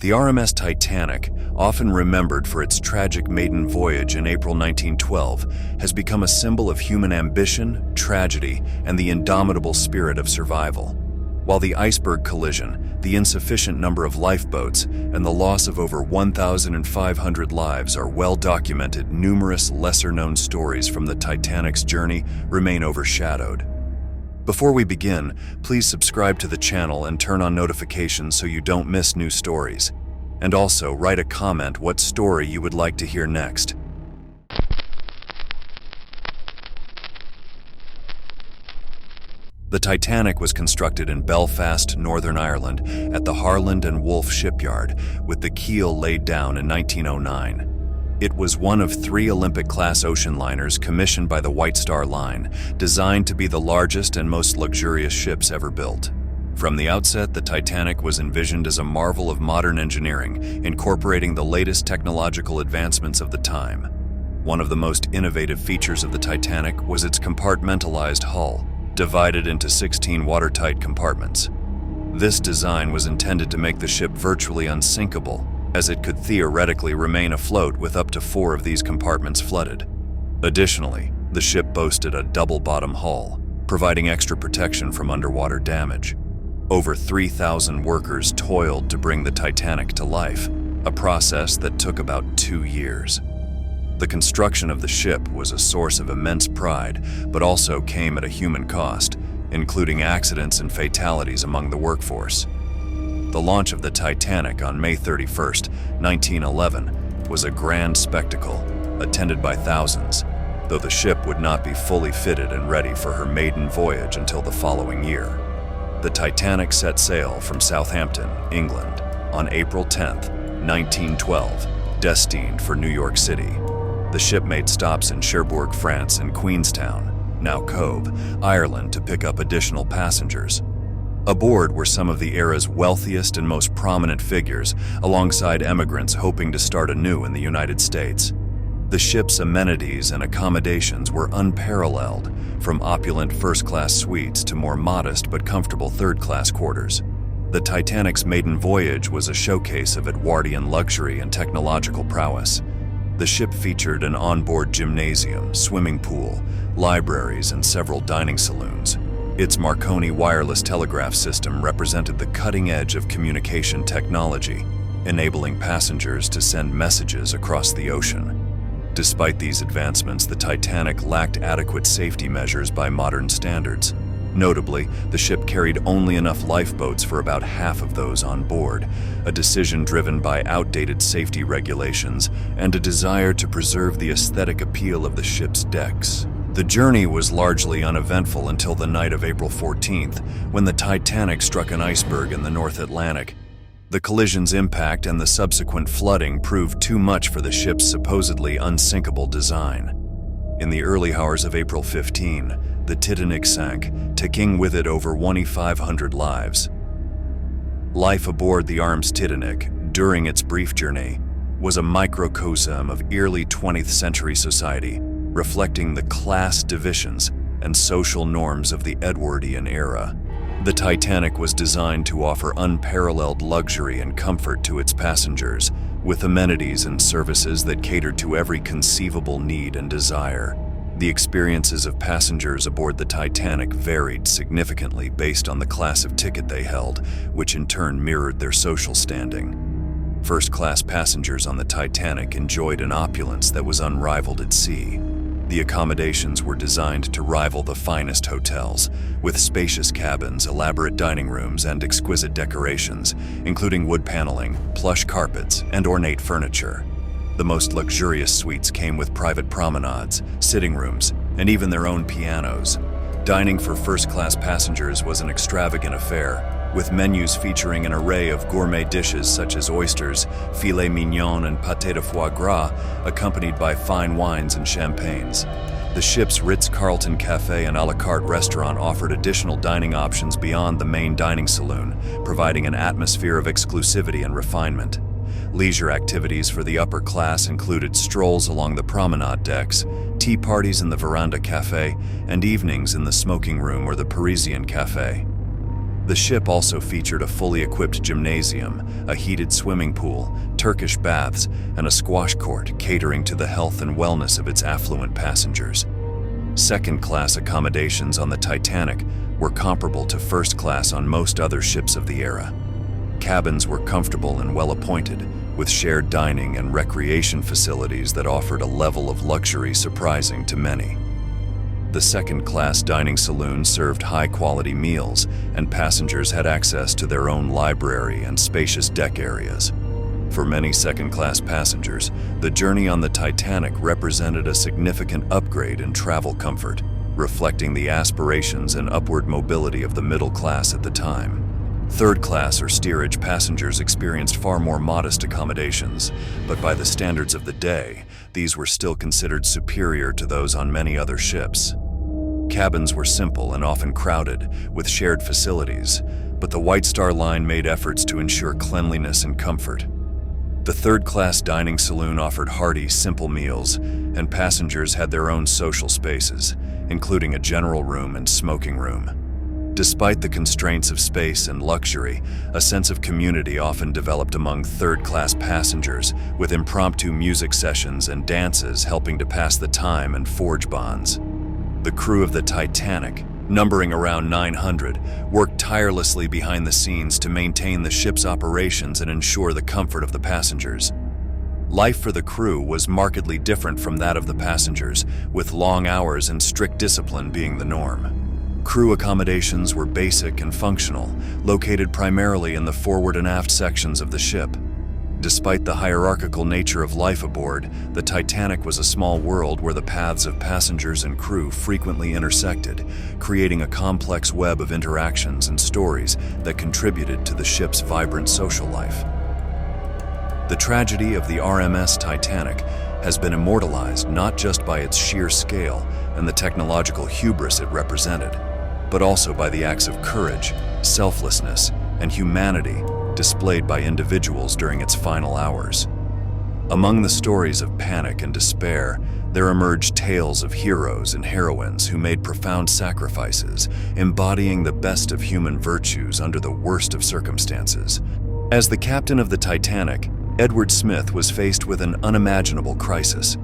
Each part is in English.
The RMS Titanic, often remembered for its tragic maiden voyage in April 1912, has become a symbol of human ambition, tragedy, and the indomitable spirit of survival. While the iceberg collision, the insufficient number of lifeboats, and the loss of over 1,500 lives are well documented, numerous lesser-known stories from the Titanic's journey remain overshadowed. Before we begin, please subscribe to the channel and turn on notifications so you don't miss new stories. And also, write a comment what story you would like to hear next. The Titanic was constructed in Belfast, Northern Ireland, at the Harland and Wolff shipyard, with the keel laid down in 1909. It was one of 3 Olympic-class ocean liners commissioned by the White Star Line, designed to be the largest and most luxurious ships ever built. From the outset, the Titanic was envisioned as a marvel of modern engineering, incorporating the latest technological advancements of the time. One of the most innovative features of the Titanic was its compartmentalized hull, divided into 16 watertight compartments. This design was intended to make the ship virtually unsinkable, as it could theoretically remain afloat with up to 4 of these compartments flooded. Additionally, the ship boasted a double-bottom hull, providing extra protection from underwater damage. Over 3,000 workers toiled to bring the Titanic to life, a process that took about 2 years. The construction of the ship was a source of immense pride, but also came at a human cost, including accidents and fatalities among the workforce. The launch of the Titanic on May 31, 1911, was a grand spectacle, attended by thousands, though the ship would not be fully fitted and ready for her maiden voyage until the following year. The Titanic set sail from Southampton, England, on April 10, 1912, destined for New York City. The ship made stops in Cherbourg, France, and Queenstown, now Cove, Ireland, to pick up additional passengers. Aboard were some of the era's wealthiest and most prominent figures, alongside emigrants hoping to start anew in the United States. The ship's amenities and accommodations were unparalleled, from opulent first-class suites to more modest but comfortable third-class quarters. The Titanic's maiden voyage was a showcase of Edwardian luxury and technological prowess. The ship featured an onboard gymnasium, swimming pool, libraries, and several dining saloons. Its Marconi wireless telegraph system represented the cutting edge of communication technology, enabling passengers to send messages across the ocean. Despite these advancements, the Titanic lacked adequate safety measures by modern standards. Notably, the ship carried only enough lifeboats for about half of those on board, a decision driven by outdated safety regulations and a desire to preserve the aesthetic appeal of the ship's decks. The journey was largely uneventful until the night of April 14th, when the Titanic struck an iceberg in the North Atlantic. The collision's impact and the subsequent flooding proved too much for the ship's supposedly unsinkable design. In the early hours of April 15, the Titanic sank, taking with it over 2,500 lives. Life aboard the RMS Titanic, during its brief journey, was a microcosm of early 20th century society, reflecting the class divisions and social norms of the Edwardian era. The Titanic was designed to offer unparalleled luxury and comfort to its passengers, with amenities and services that catered to every conceivable need and desire. The experiences of passengers aboard the Titanic varied significantly based on the class of ticket they held, which in turn mirrored their social standing. First-class passengers on the Titanic enjoyed an opulence that was unrivaled at sea. The accommodations were designed to rival the finest hotels, with spacious cabins, elaborate dining rooms, and exquisite decorations, including wood paneling, plush carpets, and ornate furniture. The most luxurious suites came with private promenades, sitting rooms, and even their own pianos. Dining for first-class passengers was an extravagant affair, with menus featuring an array of gourmet dishes such as oysters, filet mignon, and pâté de foie gras, accompanied by fine wines and champagnes. The ship's Ritz-Carlton Cafe and a la carte restaurant offered additional dining options beyond the main dining saloon, providing an atmosphere of exclusivity and refinement. Leisure activities for the upper class included strolls along the promenade decks, tea parties in the Veranda Cafe, and evenings in the smoking room or the Parisian Cafe. The ship also featured a fully equipped gymnasium, a heated swimming pool, Turkish baths, and a squash court catering to the health and wellness of its affluent passengers. Second-class accommodations on the Titanic were comparable to first class on most other ships of the era. Cabins were comfortable and well-appointed, with shared dining and recreation facilities that offered a level of luxury surprising to many. The second-class dining saloon served high-quality meals, and passengers had access to their own library and spacious deck areas. For many second-class passengers, the journey on the Titanic represented a significant upgrade in travel comfort, reflecting the aspirations and upward mobility of the middle class at the time. Third-class or steerage passengers experienced far more modest accommodations, but by the standards of the day, these were still considered superior to those on many other ships. Cabins were simple and often crowded, with shared facilities, but the White Star Line made efforts to ensure cleanliness and comfort. The third-class dining saloon offered hearty, simple meals, and passengers had their own social spaces, including a general room and smoking room. Despite the constraints of space and luxury, a sense of community often developed among third-class passengers, with impromptu music sessions and dances helping to pass the time and forge bonds. The crew of the Titanic, numbering around 900, worked tirelessly behind the scenes to maintain the ship's operations and ensure the comfort of the passengers. Life for the crew was markedly different from that of the passengers, with long hours and strict discipline being the norm. Crew accommodations were basic and functional, located primarily in the forward and aft sections of the ship. Despite the hierarchical nature of life aboard, the Titanic was a small world where the paths of passengers and crew frequently intersected, creating a complex web of interactions and stories that contributed to the ship's vibrant social life. The tragedy of the RMS Titanic has been immortalized not just by its sheer scale and the technological hubris it represented, but also by the acts of courage, selflessness, and humanity displayed by individuals during its final hours. Among the stories of panic and despair, there emerged tales of heroes and heroines who made profound sacrifices, embodying the best of human virtues under the worst of circumstances. As the captain of the Titanic, Edward Smith was faced with an unimaginable crisis.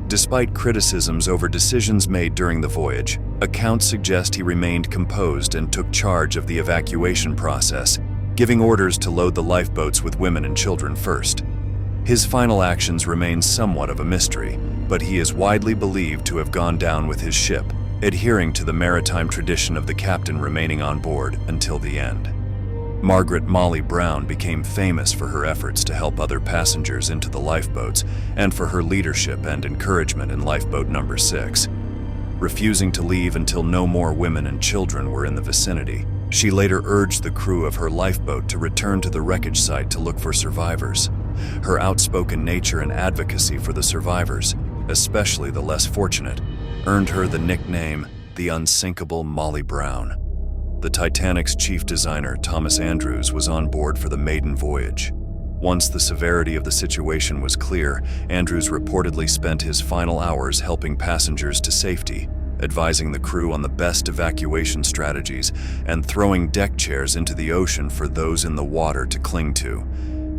Despite criticisms over decisions made during the voyage, accounts suggest he remained composed and took charge of the evacuation process, giving orders to load the lifeboats with women and children first. His final actions remain somewhat of a mystery, but he is widely believed to have gone down with his ship, adhering to the maritime tradition of the captain remaining on board until the end. Margaret Molly Brown became famous for her efforts to help other passengers into the lifeboats and for her leadership and encouragement in lifeboat number 6. Refusing to leave until no more women and children were in the vicinity, she later urged the crew of her lifeboat to return to the wreckage site to look for survivors. Her outspoken nature and advocacy for the survivors, especially the less fortunate, earned her the nickname the unsinkable Molly Brown. The Titanic's chief designer, Thomas Andrews, was on board for the Maiden Voyage. Once the severity of the situation was clear, Andrews reportedly spent his final hours helping passengers to safety, advising the crew on the best evacuation strategies, and throwing deck chairs into the ocean for those in the water to cling to.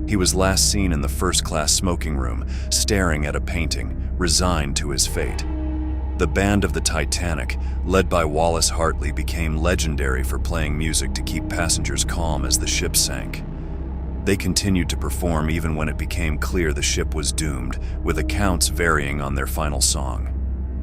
He was last seen in the first-class smoking room, staring at a painting, resigned to his fate. The band of the Titanic, led by Wallace Hartley, became legendary for playing music to keep passengers calm as the ship sank. They continued to perform even when it became clear the ship was doomed, with accounts varying on their final song.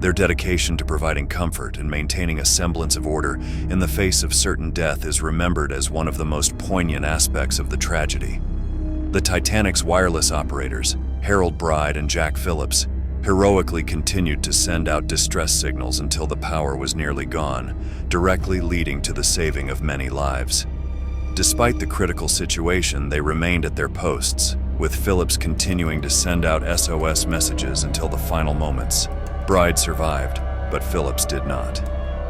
Their dedication to providing comfort and maintaining a semblance of order in the face of certain death is remembered as one of the most poignant aspects of the tragedy. The Titanic's wireless operators, Harold Bride and Jack Phillips, heroically continued to send out distress signals until the power was nearly gone, directly leading to the saving of many lives. Despite the critical situation, they remained at their posts, with Phillips continuing to send out SOS messages until the final moments. Bride survived, but Phillips did not.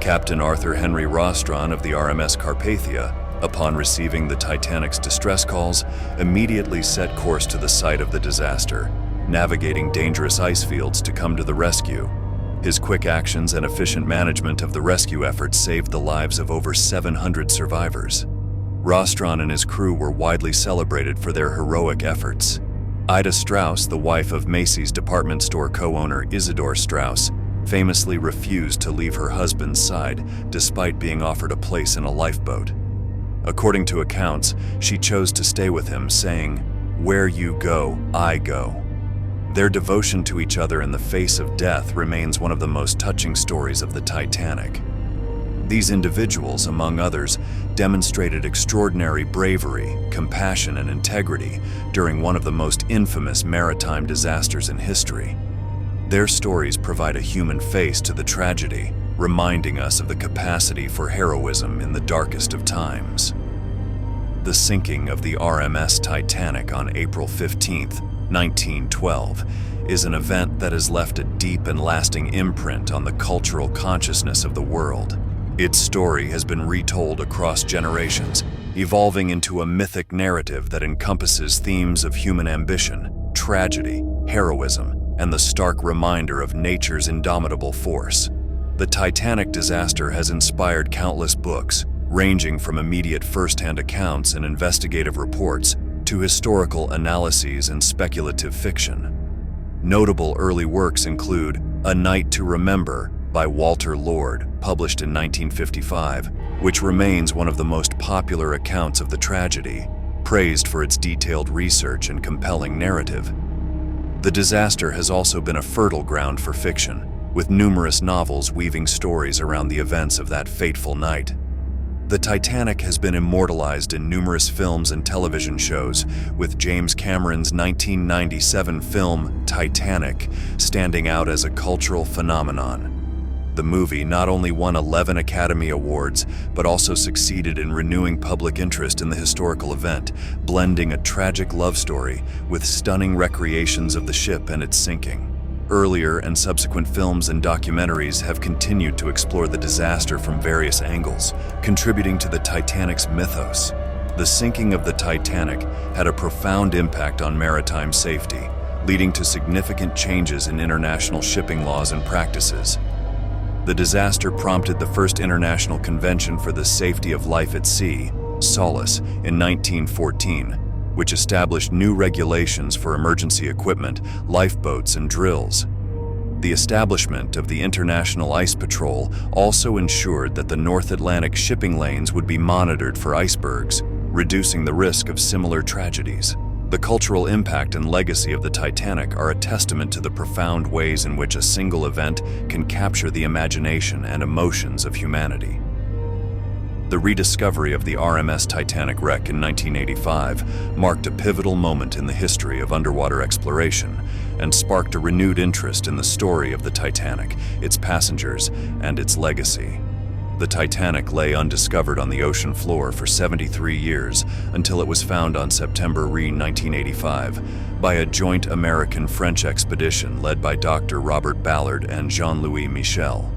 Captain Arthur Henry Rostron of the RMS Carpathia, upon receiving the Titanic's distress calls, immediately set course to the site of the disaster, navigating dangerous ice fields to come to the rescue. His quick actions and efficient management of the rescue effort saved the lives of over 700 survivors. Rostron and his crew were widely celebrated for their heroic efforts. Ida Strauss, the wife of Macy's department store co-owner Isidore Strauss, famously refused to leave her husband's side despite being offered a place in a lifeboat. According to accounts, she chose to stay with him, saying, "Where you go, I go." Their devotion to each other in the face of death remains one of the most touching stories of the Titanic. These individuals, among others, demonstrated extraordinary bravery, compassion, and integrity during one of the most infamous maritime disasters in history. Their stories provide a human face to the tragedy, reminding us of the capacity for heroism in the darkest of times. The sinking of the RMS Titanic on April 15, 1912, is an event that has left a deep and lasting imprint on the cultural consciousness of the world. Its story has been retold across generations, evolving into a mythic narrative that encompasses themes of human ambition, tragedy, heroism, and the stark reminder of nature's indomitable force. The Titanic disaster has inspired countless books, ranging from immediate first-hand accounts and investigative reports to historical analyses and speculative fiction. Notable early works include A Night to Remember by Walter Lord, published in 1955, which remains one of the most popular accounts of the tragedy, praised for its detailed research and compelling narrative. The disaster has also been a fertile ground for fiction, with numerous novels weaving stories around the events of that fateful night. The Titanic has been immortalized in numerous films and television shows, with James Cameron's 1997 film Titanic standing out as a cultural phenomenon. The movie not only won 11 Academy Awards, but also succeeded in renewing public interest in the historical event, blending a tragic love story with stunning recreations of the ship and its sinking. Earlier and subsequent films and documentaries have continued to explore the disaster from various angles, contributing to the Titanic's mythos. The sinking of the Titanic had a profound impact on maritime safety, leading to significant changes in international shipping laws and practices. The disaster prompted the first International Convention for the Safety of Life at Sea, SOLAS, in 1914, which established new regulations for emergency equipment, lifeboats, and drills. The establishment of the International Ice Patrol also ensured that the North Atlantic shipping lanes would be monitored for icebergs, reducing the risk of similar tragedies. The cultural impact and legacy of the Titanic are a testament to the profound ways in which a single event can capture the imagination and emotions of humanity. The rediscovery of the RMS Titanic wreck in 1985 marked a pivotal moment in the history of underwater exploration and sparked a renewed interest in the story of the Titanic, its passengers, and its legacy. The Titanic lay undiscovered on the ocean floor for 73 years until it was found on September 1985 by a joint American-French expedition led by Dr. Robert Ballard and Jean-Louis Michel.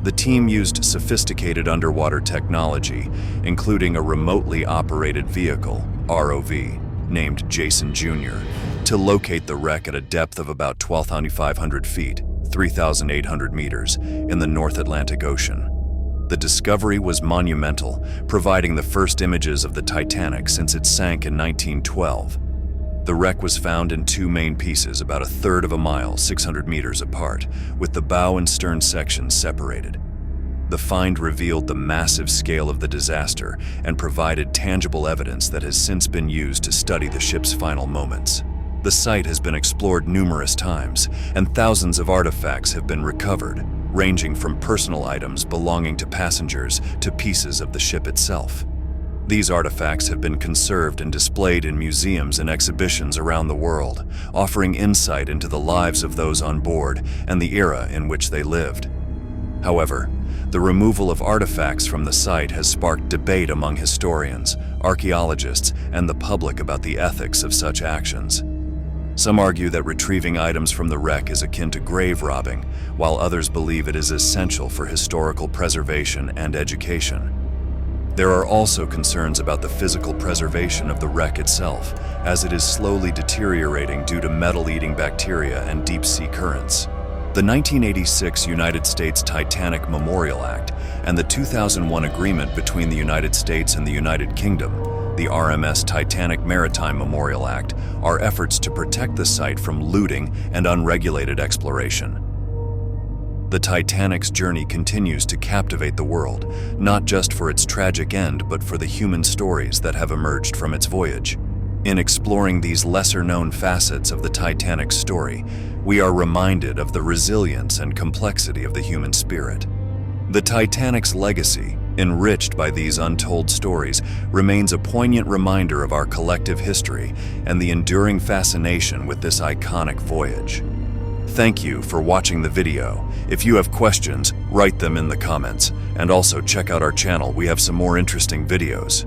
The team used sophisticated underwater technology, including a remotely operated vehicle, ROV, named Jason Jr., to locate the wreck at a depth of about 12,500 feet, 3,800 meters, in the North Atlantic Ocean. The discovery was monumental, providing the first images of the Titanic since it sank in 1912. The wreck was found in two main pieces about a third of a mile, 600 meters apart, with the bow and stern sections separated. The find revealed the massive scale of the disaster and provided tangible evidence that has since been used to study the ship's final moments. The site has been explored numerous times, and thousands of artifacts have been recovered, ranging from personal items belonging to passengers to pieces of the ship itself. These artifacts have been conserved and displayed in museums and exhibitions around the world, offering insight into the lives of those on board and the era in which they lived. However, the removal of artifacts from the site has sparked debate among historians, archaeologists, and the public about the ethics of such actions. Some argue that retrieving items from the wreck is akin to grave robbing, while others believe it is essential for historical preservation and education. There are also concerns about the physical preservation of the wreck itself, as it is slowly deteriorating due to metal-eating bacteria and deep-sea currents. The 1986 United States Titanic Memorial Act and the 2001 agreement between the United States and the United Kingdom, the RMS Titanic Maritime Memorial Act, are efforts to protect the site from looting and unregulated exploration. The Titanic's journey continues to captivate the world, not just for its tragic end, but for the human stories that have emerged from its voyage. In exploring these lesser-known facets of the Titanic's story, we are reminded of the resilience and complexity of the human spirit. The Titanic's legacy, enriched by these untold stories, remains a poignant reminder of our collective history and the enduring fascination with this iconic voyage. Thank you for watching the video. If you have questions, write them in the comments. And also check out our channel, we have some more interesting videos.